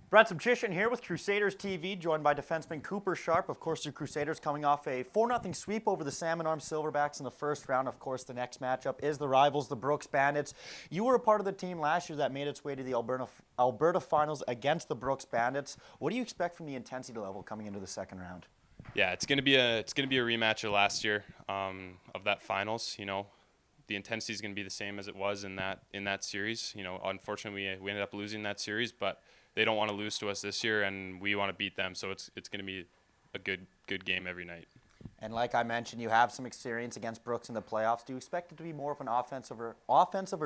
Brad Subchishin here with Crusaders TV, joined by defenseman Cooper Sharp. Of course, the Crusaders coming off a 4-0 sweep over the Salmon Arm Silverbacks in the first round. Of course, the next matchup is the rivals, the Brooks Bandits. You were a part of the team last year that made its way to the Alberta Finals against the Brooks Bandits. What do you expect from the intensity level coming into the second round? Yeah, it's gonna be a rematch of last year of that finals. You know, the intensity is gonna be the same as it was in that series. You know, unfortunately we ended up losing that series, but they don't want to lose to us this year, and we want to beat them. So it's going to be a good game every night. And like I mentioned, you have some experience against Brooks in the playoffs. Do you expect it to be more of an offensive or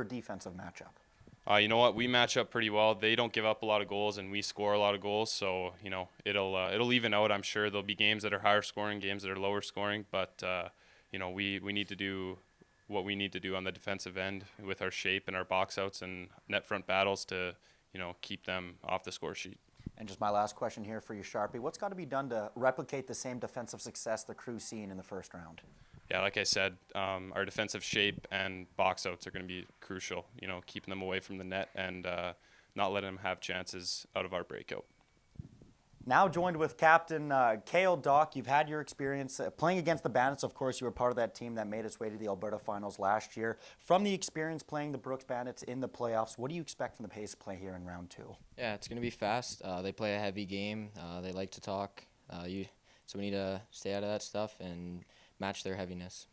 defensive matchup? You know what? We match up pretty well. They don't give up a lot of goals, and we score a lot of goals. So you know, it'll even out. I'm sure there'll be games that are higher scoring, games that are lower scoring. But you know, we need to do what we need to do on the defensive end with our shape and our box outs and net front battles to, you know, keep them off the score sheet. And just my last question here for you, Sharpie. What's got to be done to replicate the same defensive success the Crew seen in the first round? Yeah, like I said, our defensive shape and box outs are going to be crucial. You know, keeping them away from the net and not letting them have chances out of our breakout. Now joined with Captain Kale, Dach. You've had your experience playing against the Bandits. Of course, you were part of that team that made its way to the Alberta Finals last year. From the experience playing the Brooks Bandits in the playoffs, what do you expect from the pace of play here in round two? Yeah, it's going to be fast. They play a heavy game. They like to talk. So we need to stay out of that stuff and match their heaviness.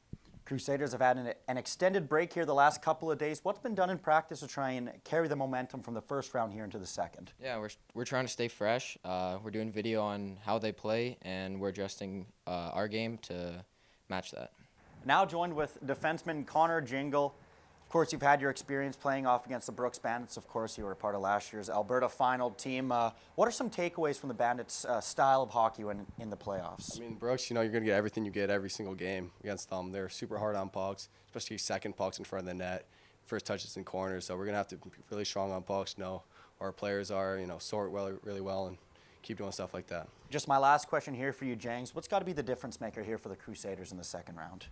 Crusaders have had an extended break here the last couple of days. What's been done in practice to try and carry the momentum from the first round here into the second? Yeah, we're trying to stay fresh. We're doing video on how they play, and we're adjusting our game to match that. Now joined with defenseman Connor Gengle. Of course, you've had your experience playing off against the Brooks Bandits. Of course, you were a part of last year's Alberta Final team. What are some takeaways from the Bandits' style of hockey when in the playoffs? I mean, Brooks, you know, you're going to get everything you get every single game against them. They're super hard on pucks, especially second pucks in front of the net, first touches in corners. So we're going to have to be really strong on pucks, know where our players are, you know, sort really well and keep doing stuff like that. Just my last question here for you, Jangs. What's got to be the difference maker here for the Crusaders in the second round?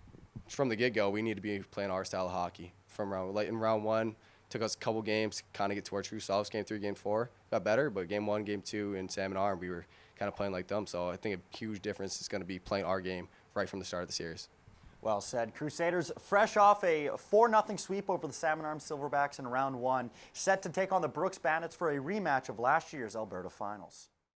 From the get-go, we need to be playing our style of hockey. From late in round one, took us a couple games to kind of get to our true selves. Game 3, Game 4 got better, but Game 1, Game 2 in Salmon Arm, we were kind of playing like them. So I think a huge difference is going to be playing our game right from the start of the series. Well said. Crusaders fresh off a 4-0 sweep over the Salmon Arm Silverbacks in round one, set to take on the Brooks Bandits for a rematch of last year's Alberta Finals.